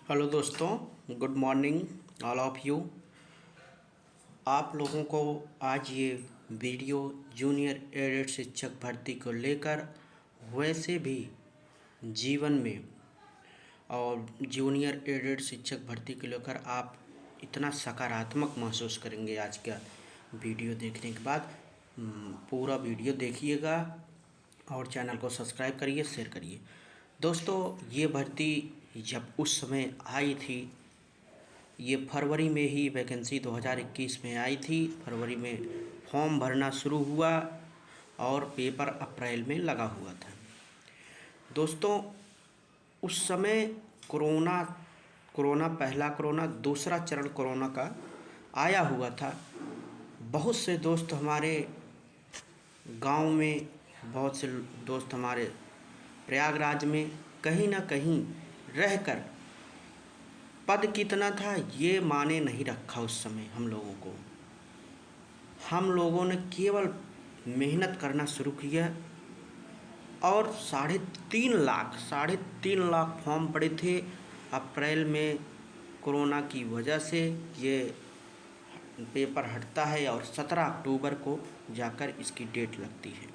Hello दोस्तों, good morning all of you. आप लोगों को आज ये वीडियो जूनियर एडेड शिक्षक भर्ती को लेकर वैसे भी जीवन में और जूनियर एडेड शिक्षक भर्ती को लेकर आप इतना सकारात्मक महसूस करेंगे आज का वीडियो देखने के बाद। पूरा वीडियो देखिएगा और चैनल को सब्सक्राइब करिए, शेयर करिए। दोस्तों, ये भर्ती जब उस समय आई थी, ये फरवरी में ही वैकेंसी 2021 में आई थी। फरवरी में फॉर्म भरना शुरू हुआ और पेपर अप्रैल में लगा हुआ था। दोस्तों, उस समय कोरोना पहला कोरोना, दूसरा चरण कोरोना का आया हुआ था। बहुत से दोस्त हमारे गांव में, बहुत से दोस्त हमारे प्रयागराज में कहीं ना कहीं रहकर पद कितना था ये माने नहीं रखा। उस समय हम लोगों ने केवल मेहनत करना शुरू किया और 3.5 लाख फॉर्म पड़े थे। अप्रैल में कोरोना की वजह से ये पेपर हटता है और 17 अक्टूबर को जाकर इसकी डेट लगती है।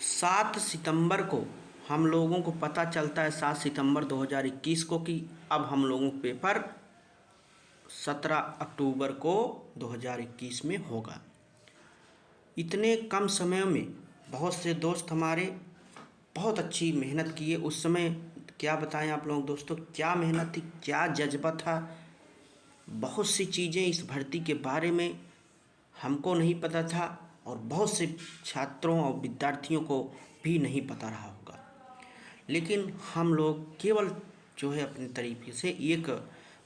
7 सितंबर को हम लोगों को पता चलता है, 7 सितंबर 2021 को, कि अब हम लोगों को पेपर 17 अक्टूबर को 2021 में होगा। इतने कम समय में बहुत से दोस्त हमारे बहुत अच्छी मेहनत किए। उस समय क्या बताएं आप लोग दोस्तों, क्या मेहनत थी, क्या जज्बा था। बहुत सी चीज़ें इस भर्ती के बारे में हमको नहीं पता था और बहुत से छात्रों और विद्यार्थियों को भी नहीं पता रहा होगा। लेकिन हम लोग केवल जो है अपने तरीके से, एक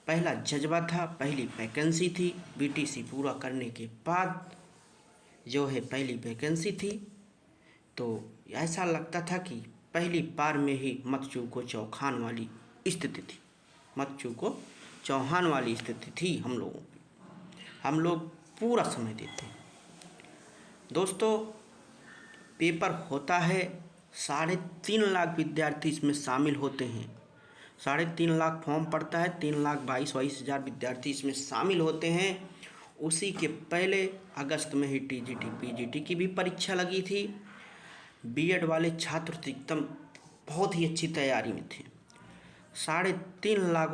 पहला जज्बा था, पहली वैकेंसी थी। बीटीसी पूरा करने के बाद जो है पहली वैकेंसी थी, तो ऐसा लगता था कि पहली बार में ही मत चूको चौहान वाली स्थिति थी। मत चूको चौहान वाली स्थिति थी हम लोगों की। हम लोग पूरा समय देते हैं। दोस्तों, पेपर होता है, 3.5 लाख विद्यार्थी इसमें शामिल होते हैं। 3.5 लाख फॉर्म पड़ता है, 3,22,22,000 विद्यार्थी इसमें शामिल होते हैं। उसी के पहले अगस्त में ही टीजीटी पीजीटी की भी परीक्षा लगी थी। बीएड वाले छात्र तो एकदम बहुत ही अच्छी तैयारी में थे। 3.5 लाख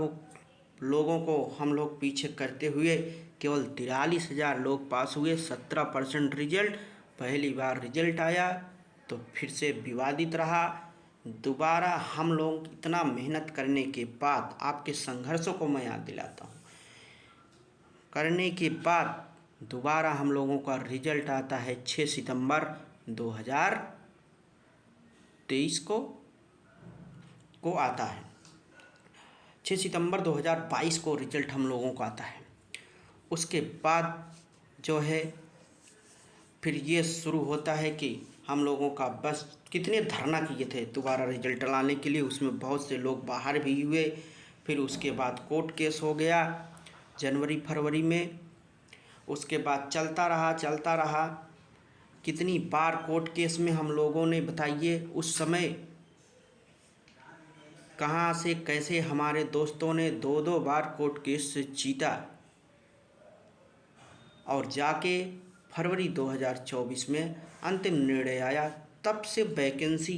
लोगों को हम लोग पीछे करते हुए केवल 43,000 लोग पास हुए। 17% रिजल्ट, पहली बार रिजल्ट आया तो फिर से विवादित रहा। दोबारा हम लोग इतना मेहनत करने के बाद, आपके संघर्षों को मैं याद दिलाता हूँ, करने के बाद दोबारा हम लोगों का रिजल्ट आता है 6 सितंबर 2023 को आता है। 6 सितंबर 2022 को रिजल्ट हम लोगों को आता है। उसके बाद जो है फिर ये शुरू होता है कि हम लोगों का बस कितने धरना किए थे दोबारा रिजल्ट लाने के लिए, उसमें बहुत से लोग बाहर भी हुए। फिर उसके बाद कोर्ट केस हो गया जनवरी फरवरी में। उसके बाद चलता रहा। कितनी बार कोर्ट केस में हम लोगों ने, बताइए उस समय कहाँ से कैसे हमारे दोस्तों ने 2-2 बार कोर्ट केस से जीता और जाके फरवरी 2024 में अंतिम निर्णय आया। तब से वैकेंसी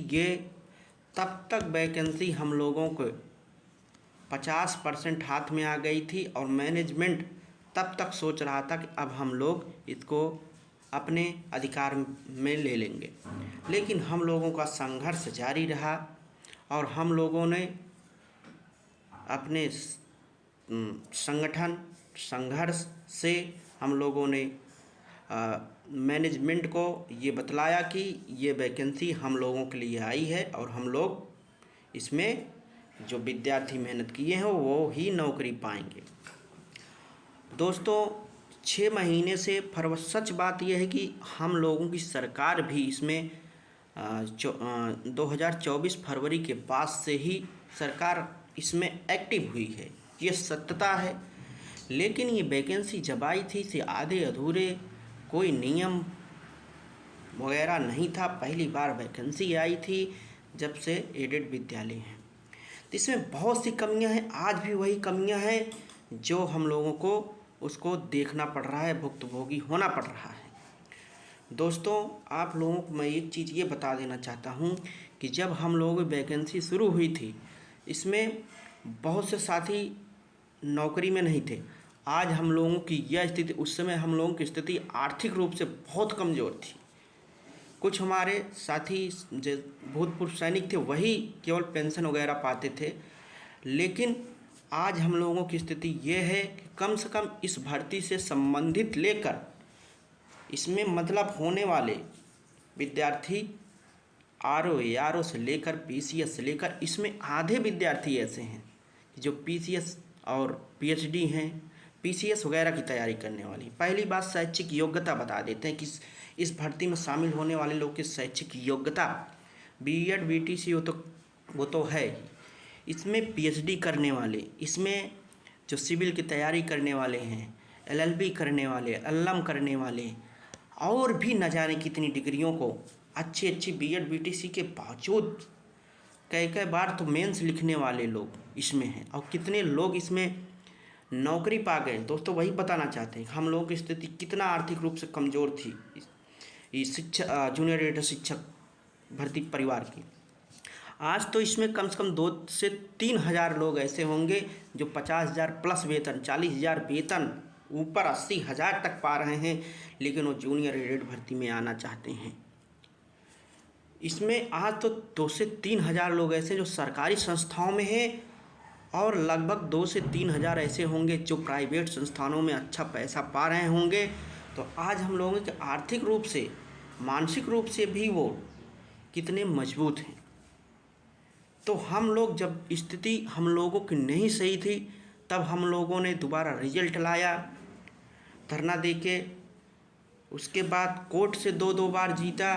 तब तक वैकेंसी हम लोगों को 50% हाथ में आ गई थी और मैनेजमेंट तब तक सोच रहा था कि अब हम लोग इसको अपने अधिकार में ले लेंगे। लेकिन हम लोगों का संघर्ष जारी रहा और हम लोगों ने अपने संघर्ष से हम लोगों ने मैनेजमेंट को ये बतलाया कि ये वैकेंसी हम लोगों के लिए आई है और हम लोग इसमें जो विद्यार्थी मेहनत किए हैं वो ही नौकरी पाएंगे। दोस्तों, 6 महीने से सच बात यह है कि हम लोगों की सरकार भी इसमें 2024 फरवरी के बाद से ही सरकार इसमें एक्टिव हुई है, ये सत्यता है। लेकिन ये वैकेंसी जब आई थी से आधे अधूरे, कोई नियम वगैरह नहीं था। पहली बार वैकेंसी आई थी जब से एडेड विद्यालय हैं। तो इसमें बहुत सी कमियां हैं, आज भी वही कमियां हैं जो हम लोगों को उसको देखना पड़ रहा है, भुक्तभोगी होना पड़ रहा है। दोस्तों, आप लोगों को मैं एक चीज़ ये बता देना चाहता हूँ कि जब हम लोगों की वैकेंसी शुरू हुई थी, इसमें बहुत से साथी नौकरी में नहीं थे। आज हम लोगों की यह स्थिति, उस समय हम लोगों की स्थिति आर्थिक रूप से बहुत कमज़ोर थी। कुछ हमारे साथी जो भूतपूर्व सैनिक थे वही केवल पेंशन वगैरह पाते थे, लेकिन आज हम लोगों की स्थिति ये है कि कम से कम इस भर्ती से संबंधित लेकर इसमें मतलब होने वाले विद्यार्थी आरओ से लेकर पीसीएस से लेकर, इसमें आधे विद्यार्थी ऐसे हैं जो पीसीएस और पीएचडी हैं, पीसीएस वगैरह की तैयारी करने वाली। पहली बात, शैक्षिक योग्यता बता देते हैं कि इस भर्ती में शामिल होने वाले लोग की शैक्षिक योग्यता बीएड बीटीसी वो तो है ही। इसमें पीएचडी करने वाले, इसमें जो सिविल की तैयारी करने वाले हैं, एलएलबी करने वाले, एलएम करने वाले, और भी न जाने कितनी डिग्रियों को अच्छी बीएड बीटीसी के बावजूद कई बार तो मेंस लिखने वाले लोग इसमें हैं, और कितने लोग इसमें नौकरी पा गए। दोस्तों, वही बताना चाहते हैं हम लोगों की स्थिति कितना आर्थिक रूप से कमज़ोर थी इस शिक्षा जूनियर एडिटर शिक्षक भर्ती परिवार की। आज तो इसमें कम से कम 2 से 3 हज़ार लोग ऐसे होंगे जो 50,000 प्लस वेतन, 40,000 वेतन, ऊपर 80,000 तक पा रहे हैं, लेकिन वो जूनियर एडिटर भर्ती में आना चाहते हैं। इसमें आज तो 2 से 3 हज़ार लोग ऐसे जो सरकारी संस्थाओं में हैं, और लगभग 2 से 3 हज़ार ऐसे होंगे जो प्राइवेट संस्थानों में अच्छा पैसा पा रहे होंगे। तो आज हम लोगों के आर्थिक रूप से, मानसिक रूप से भी वो कितने मजबूत हैं। तो हम लोग, जब स्थिति हम लोगों की नहीं सही थी, तब हम लोगों ने दोबारा रिजल्ट लाया, धरना देके, उसके बाद कोर्ट से 2 बार जीता।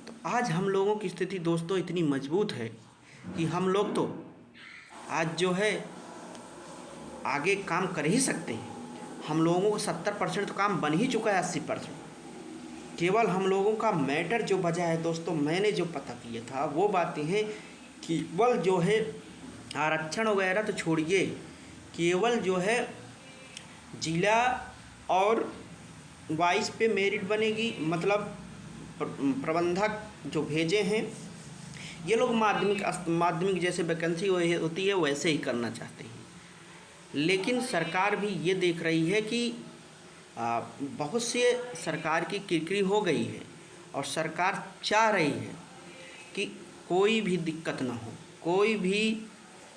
तो आज हम लोगों की स्थिति दोस्तों इतनी मजबूत है कि हम लोग तो आज जो है आगे काम कर ही सकते हैं। हम लोगों को 70% तो काम बन ही चुका है, 80%। केवल हम लोगों का मैटर जो बचा है दोस्तों, मैंने जो पता किया था वो बातें हैं, केवल जो है आरक्षण वगैरह तो छोड़िए, केवल जो है जिला और वाइस पे मेरिट बनेगी, मतलब प्रबंधक जो भेजे हैं ये लोग माध्यमिक जैसे वैकेंसी होती है वैसे ही करना चाहते हैं। लेकिन सरकार भी ये देख रही है कि बहुत से सरकार की किरकिरी हो गई है, और सरकार चाह रही है कि कोई भी दिक्कत ना हो, कोई भी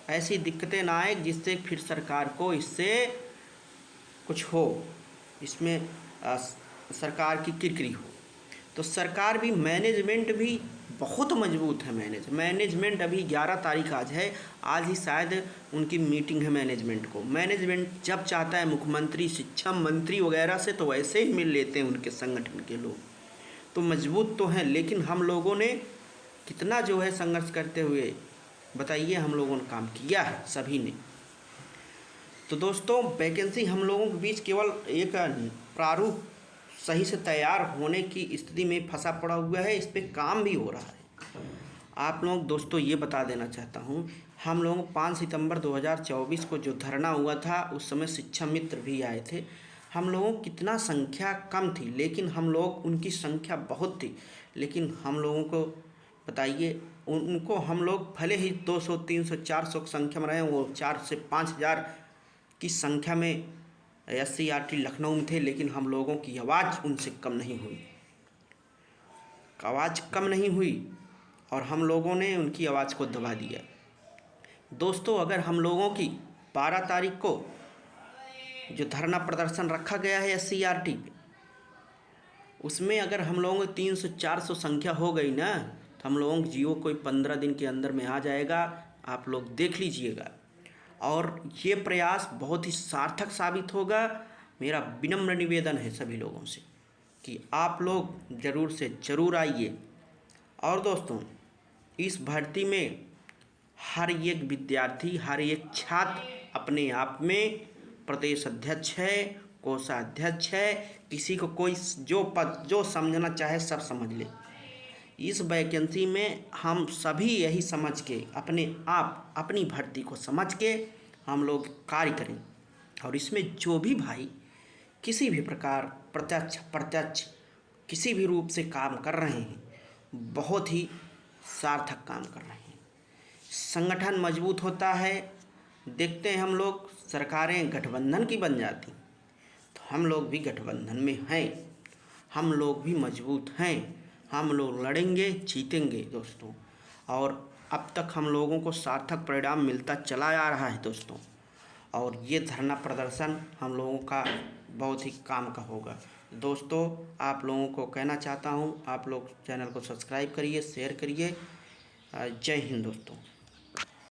ऐसी दिक्कतें ना आए जिससे फिर सरकार को इससे कुछ हो, इसमें सरकार की किरकिरी हो। तो सरकार भी, मैनेजमेंट भी बहुत मजबूत है। मैनेजमेंट अभी 11 तारीख आज है, आज ही शायद उनकी मीटिंग है मैनेजमेंट को। मैनेजमेंट जब चाहता है मुख्यमंत्री, शिक्षा मंत्री वगैरह से तो वैसे ही मिल लेते हैं उनके संगठन के लोग, तो मजबूत तो हैं। लेकिन हम लोगों ने कितना जो है संघर्ष करते हुए, बताइए, हम लोगों ने काम किया है सभी ने। तो दोस्तों, वैकेंसी हम लोगों के बीच केवल एक प्रारूप सही से तैयार होने की स्थिति में फंसा पड़ा हुआ है, इस पर काम भी हो रहा है। आप लोग दोस्तों ये बता देना चाहता हूँ, हम लोग 5 सितंबर 2024 को जो धरना हुआ था, उस समय शिक्षा मित्र भी आए थे। हम लोगों की कितना संख्या कम थी, लेकिन हम लोग, उनकी संख्या बहुत थी, लेकिन हम लोगों को बताइए, उनको हम लोग भले ही 200, 300, 400 की संख्या में रहे, वो 4 से 5 हज़ार की संख्या में SCRT लखनऊ में थे, लेकिन हम लोगों की आवाज़ उनसे कम नहीं हुई, आवाज़ कम नहीं हुई, और हम लोगों ने उनकी आवाज़ को दबा दिया। दोस्तों, अगर हम लोगों की 12 तारीख को जो धरना प्रदर्शन रखा गया है SCRT पे, उसमें अगर हम लोगों की 300-400 संख्या हो गई ना, तो हम लोगों की जीओ कोई 15 दिन के अंदर में आ जाएगा। आप लोग देख लीजिएगा, और ये प्रयास बहुत ही सार्थक साबित होगा। मेरा विनम्र निवेदन है सभी लोगों से कि आप लोग ज़रूर से ज़रूर आइए। और दोस्तों, इस भर्ती में हर एक विद्यार्थी, हर एक छात्र अपने आप में प्रदेश अध्यक्ष है, कोषाध्यक्ष है, किसी को कोई जो पद जो समझना चाहे सब समझ ले। इस वैकेंसी में हम सभी यही समझ के अपने आप अपनी भर्ती को समझ के हम लोग कार्य करें। और इसमें जो भी भाई किसी भी प्रकार प्रत्यक्ष प्रत्यक्ष किसी भी रूप से काम कर रहे हैं, बहुत ही सार्थक काम कर रहे हैं। संगठन मजबूत होता है। देखते हैं हम लोग सरकारें गठबंधन की बन जाती, तो हम लोग भी गठबंधन में हैं, हम लोग भी मजबूत हैं, हम लोग लड़ेंगे जीतेंगे दोस्तों। और अब तक हम लोगों को सार्थक परिणाम मिलता चला आ रहा है दोस्तों। और ये धरना प्रदर्शन हम लोगों का बहुत ही काम का होगा दोस्तों। आप लोगों को कहना चाहता हूँ, आप लोग चैनल को सब्सक्राइब करिए, शेयर करिए। जय हिंद दोस्तों।